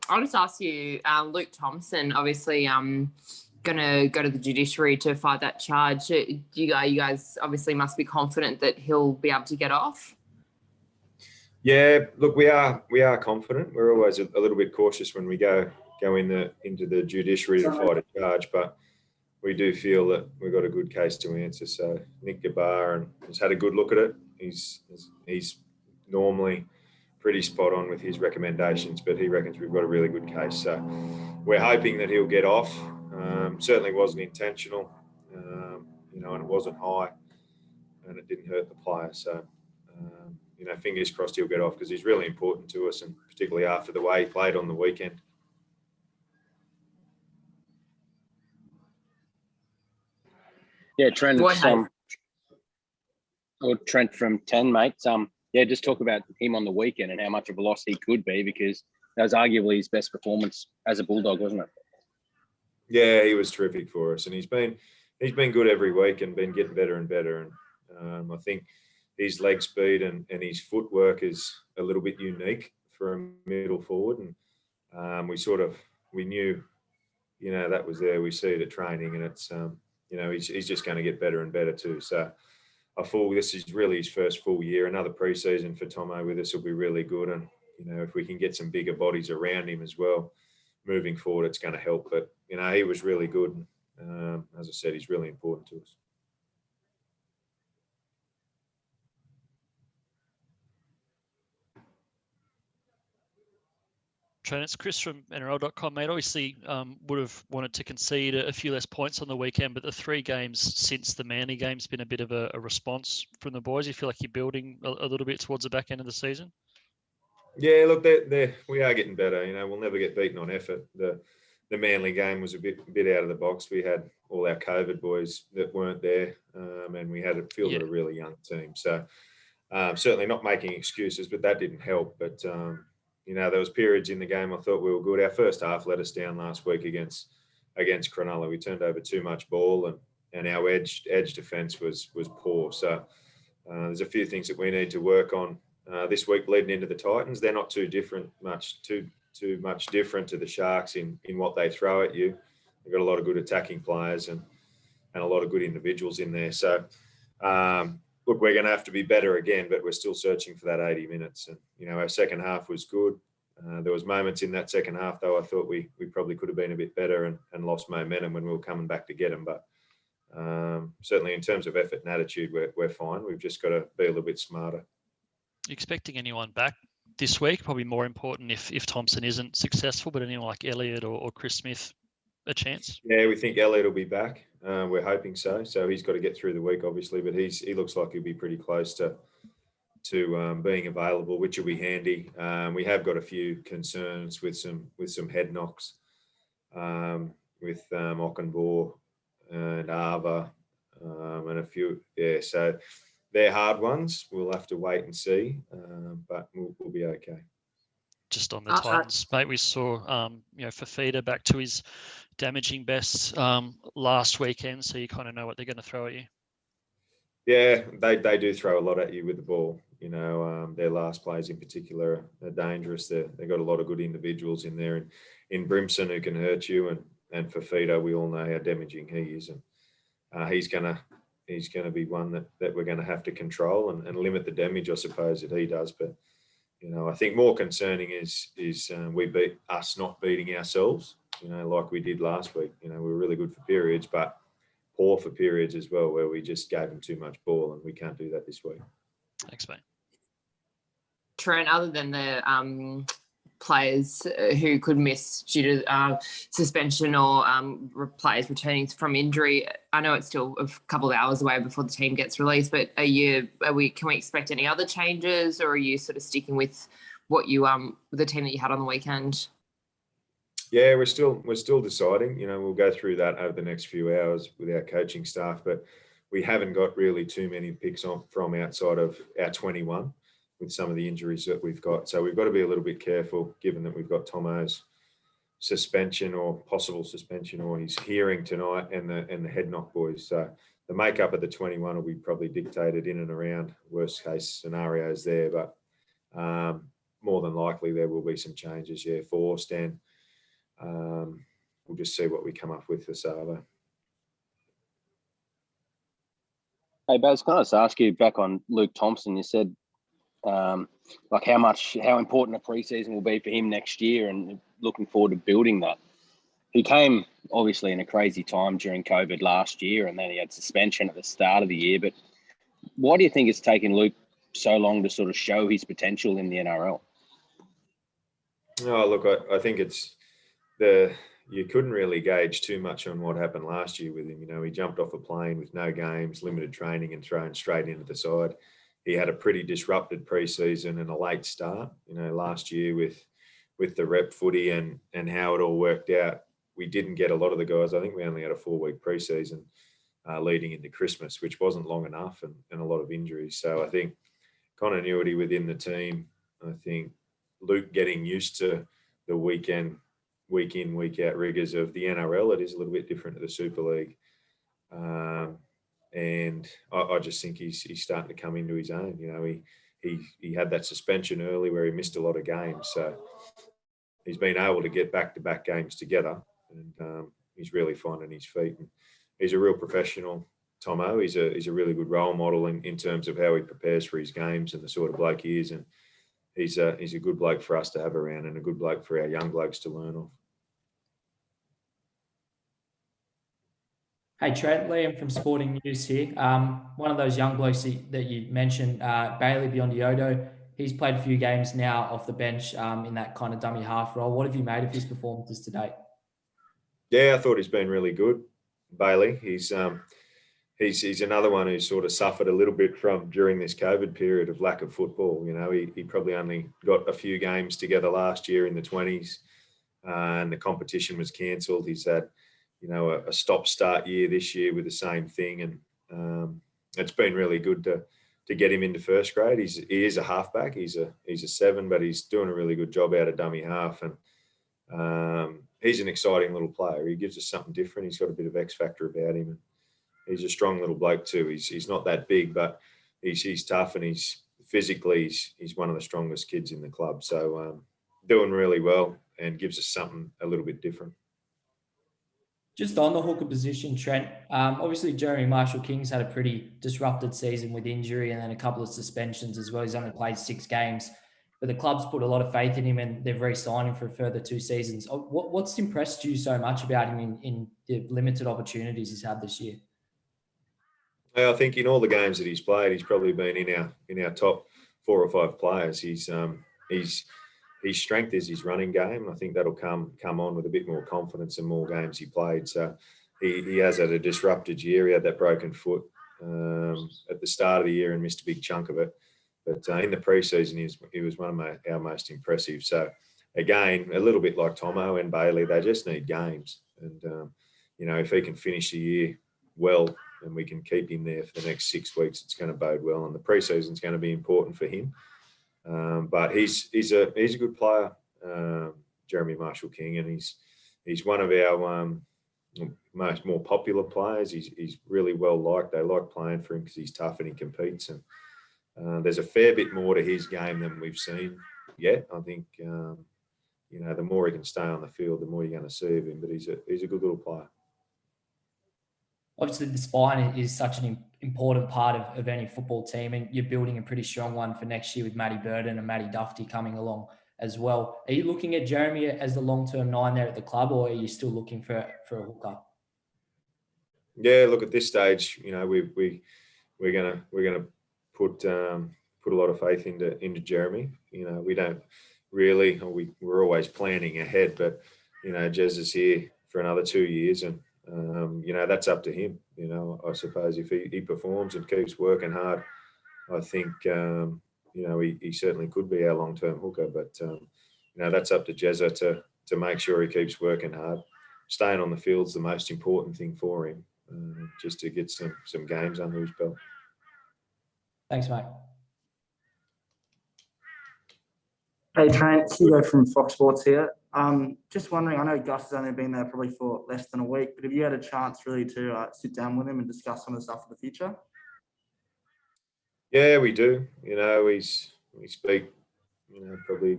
I'll just ask you, Luke Thompson, obviously going to go to the judiciary to fight that charge. You guys obviously must be confident that he'll be able to get off. Yeah, look, we are confident. We're always a little bit cautious when we go into the judiciary to fight a charge, but we do feel that we've got a good case to answer. So Nick Gabar has had a good look at it. He's normally pretty spot on with his recommendations, but he reckons we've got a really good case. So we're hoping that he'll get off. Certainly wasn't intentional, and it wasn't high, and it didn't hurt the player. So, fingers crossed he'll get off because he's really important to us, and particularly after the way he played on the weekend. Yeah, Trent. Trent from 10, mate. Just talk about him on the weekend and how much of a loss he could be, because that was arguably his best performance as a Bulldog, wasn't it? Yeah, he was terrific for us, and he's been good every week and been getting better and better. And I think his leg speed and his footwork is a little bit unique for a middle forward, and we knew, that was there. We see it at training, and it's he's just going to get better and better too. So this is really his first full year. Another pre-season for Tomo with us will be really good, and if we can get some bigger bodies around him as well, moving forward, it's going to help. But he was really good. As I said, he's really important to us. Trent, it's Chris from NRL.com, mate. Obviously, would have wanted to concede a few less points on the weekend, but the 3 games since the Manly game's been a bit of a response from the boys. You feel like you're building a little bit towards the back end of the season? Yeah, look, we are getting better. We'll never get beaten on effort. The Manly game was a bit out of the box. We had all our COVID boys that weren't there, and we had fielded a really young team. So certainly not making excuses, but that didn't help. But there was periods in the game I thought we were good. Our first half let us down last week against Cronulla. We turned over too much ball, and our edge defence was poor. So there's a few things that we need to work on this week leading into the Titans. They're not too much different to the Sharks in what they throw at you. They've got a lot of good attacking players and a lot of good individuals in there. So look, we're going to have to be better again, but we're still searching for that 80 minutes. And, our second half was good. There was moments in that second half, though, I thought we probably could have been a bit better and lost momentum when we were coming back to get them. But certainly in terms of effort and attitude, we're fine. We've just got to be a little bit smarter. You expecting anyone back this week? Probably more important if Thompson isn't successful, but anyone like Elliott or Chris Smith a chance? Yeah, we think Elliott will be back. We're hoping so. So he's got to get through the week, obviously, but he looks like he'll be pretty close to being available, which will be handy. We have got a few concerns with some head knocks with Ockenbaugh and Ava and a few. Yeah, so they're hard ones. We'll have to wait and see, but we'll be okay. Just on the Titans, mate, we saw Fafita back to his damaging best last weekend, so you kind of know what they're going to throw at you. Yeah, they do throw a lot at you with the ball. Their last plays in particular are dangerous. They've got a lot of good individuals in there, and in Brimson who can hurt you, and Fafita, we all know how damaging he is, and he's going to be one that we're going to have to control and limit the damage, I suppose, that he does. But I think more concerning is we beat us not beating ourselves, like we did last week. We were really good for periods, but poor for periods as well, where we just gave them too much ball, and we can't do that this week. Thanks, mate. Trent, other than the players who could miss due to suspension or players returning from injury, I know it's still a couple of hours away before the team gets released, but can we expect any other changes, or are you sort of sticking with what you the team that you had on the weekend? Yeah, we're still deciding. We'll go through that over the next few hours with our coaching staff, but we haven't got really too many picks from outside of our 21 with some of the injuries that we've got. So we've got to be a little bit careful, given that we've got Tomo's suspension or possible suspension, or his hearing tonight, and the head knock boys. So the makeup of the 21 will be probably dictated in and around worst case scenarios there. But more than likely there will be some changes, forced, and we'll just see what we come up with for Savo. Hey, Baz, can I just ask you back on Luke Thompson? You said like how important a pre-season will be for him next year, and looking forward to building that. He came obviously in a crazy time during COVID last year, and then he had suspension at the start of the year. But why do you think it's taken Luke so long to sort of show his potential in the NRL? Oh, look, I think it's you couldn't really gauge too much on what happened last year with him. You know, he jumped off a plane with no games, limited training, and thrown straight into the side. He had a pretty disrupted pre-season and a late start. You know, last year with the rep footy and how it all worked out, we didn't get a lot of the guys. I think we only had a 4-week pre-season leading into Christmas, which wasn't long enough, and a lot of injuries. So I think continuity within the team. I think Luke getting used to the week in, week out rigors of the NRL. It is a little bit different to the Super League. And I just think he's starting to come into his own. You know, he had that suspension early where he missed a lot of games. So he's been able to get back-to-back games together, and he's really finding his feet. And he's a real professional, Tomo. He's a really good role model in terms of how he prepares for his games and the sort of bloke he is. And he's a good bloke for us to have around, and a good bloke for our young blokes to learn off. Hey, Trent, Liam from Sporting News here. One of those young blokes that you mentioned, Bailey Biondi-Odo, he's played a few games now off the bench in that kind of dummy half role. What have you made of his performances to date? Yeah, I thought he's been really good, Bailey. He's another one who sort of suffered a little bit from during this COVID period of lack of football. You know, he probably only got a few games together last year in the 20s, and the competition was cancelled. He's had, you know, a stop-start year this year with the same thing, and it's been really good to get him into first grade. He is a halfback. He's a 7, but he's doing a really good job out of dummy half, and he's an exciting little player. He gives us something different. He's got a bit of X factor about him. He's a strong little bloke too. He's not that big, but he's tough, and he's physically he's one of the strongest kids in the club. So doing really well, and gives us something a little bit different. Just on the hooker position, Trent, obviously Jeremy Marshall-King's had a pretty disrupted season with injury and then a couple of suspensions as well. He's only played 6 games, but the club's put a lot of faith in him, and they've re-signed him for a further 2 seasons. What's impressed you so much about him in the limited opportunities he's had this year? I think in all the games that he's played, he's probably been in our top 4 or 5 players. His strength is his running game. I think that'll come on with a bit more confidence and more games he played. So he has had a disrupted year. He had that broken foot at the start of the year and missed a big chunk of it. But in the preseason, he was one of our most impressive. So again, a little bit like Tomo and Bailey, they just need games. And you know, if he can finish the year well, and we can keep him there for the next 6 weeks, it's going to bode well. And the preseason is going to be important for him. But he's a good player, Jeremy Marshall-King, and he's one of our more popular players. He's really well liked. They like playing for him because he's tough and he competes. And there's a fair bit more to his game than we've seen yet. I think you know, the more he can stay on the field, the more you're going to see of him. But he's a good little player. Obviously, the spine is such an important part of any football team, and you're building a pretty strong one for next year with Matty Burden and Matty Duffy coming along as well. Are you looking at Jeremy as the long-term 9 there at the club, or are you still looking for a hooker? Yeah, look, at this stage, you know, we're gonna put a lot of faith into Jeremy. You know, we don't really, we're always planning ahead, but you know, Jez is here for another 2 years, and you know, that's up to him. You know, I suppose if he performs and keeps working hard, I think you know, he certainly could be our long-term hooker. But you know, that's up to Jezza to make sure he keeps working hard. Staying on the field's the most important thing for him, just to get some games under his belt. Thanks, mate. Hey, Trent, Hugo from Fox Sports here. Just wondering, I know Gus has only been there probably for less than a week, but have you had a chance really to sit down with him and discuss some of the stuff for the future? Yeah, we do. You know, we speak probably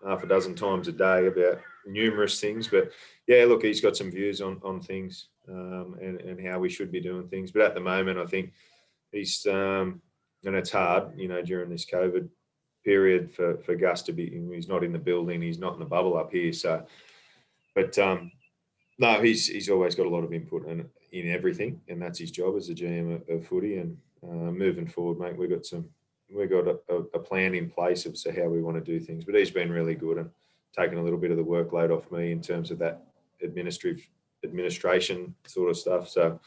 half a dozen times a day about numerous things. But yeah, look, he's got some views on things and how we should be doing things. But at the moment, I think he's and it's hard, during this COVID period for Gus to be. He's not in the building, he's not in the bubble up here. So, but no, he's always got a lot of input in everything, and that's his job as the GM of footy. And moving forward, mate, we've got a plan in place of how we want to do things. But he's been really good and taken a little bit of the workload off me in terms of that administration sort of stuff. So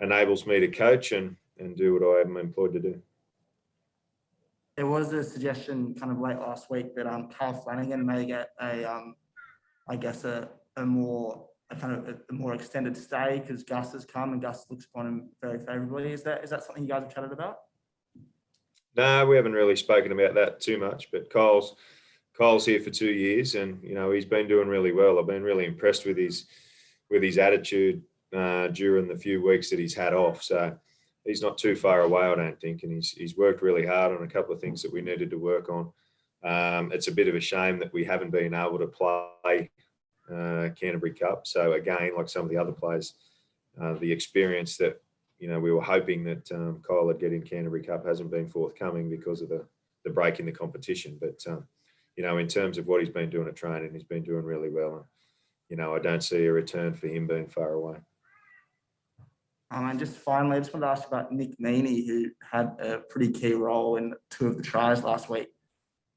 enables me to coach and do what I am employed to do. There was a suggestion kind of late last week that Carl Flanagan may get a more extended stay because Gus has come and Gus looks upon him very favourably. Is that something you guys have chatted about? No, we haven't really spoken about that too much, but Kyle's here for 2 years and, he's been doing really well. I've been really impressed with his attitude during the few weeks that he's had off. So he's not too far away, I don't think. And he's worked really hard on a couple of things that we needed to work on. It's a bit of a shame that we haven't been able to play Canterbury Cup. So again, like some of the other players, the experience that, we were hoping that Kyle would get in Canterbury Cup hasn't been forthcoming because of the break in the competition. But, in terms of what he's been doing at training, he's been doing really well. And, I don't see a return for him being far away. And just finally, I just wanted to ask about Nick Meaney, who had a pretty key role in 2 of the tries last week.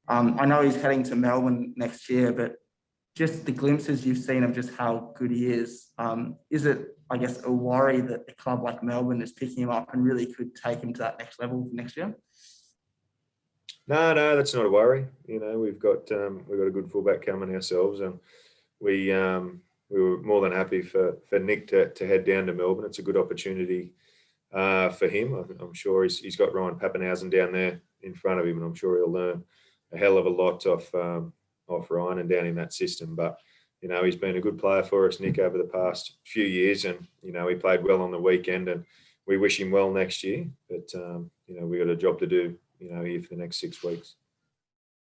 I know he's heading to Melbourne next year, but just the glimpses you've seen of just how good he is it, I guess, a worry that a club like Melbourne is picking him up and really could take him to that next level next year? No, that's not a worry. We've got a good fullback coming ourselves, and we were more than happy for Nick to head down to Melbourne. It's a good opportunity for him. I'm sure he's got Ryan Pappenhausen down there in front of him, and I'm sure he'll learn a hell of a lot off Ryan and down in that system. But he's been a good player for us, Nick, over the past few years, and he played well on the weekend, and we wish him well next year. But we got a job to do, here for the next 6 weeks.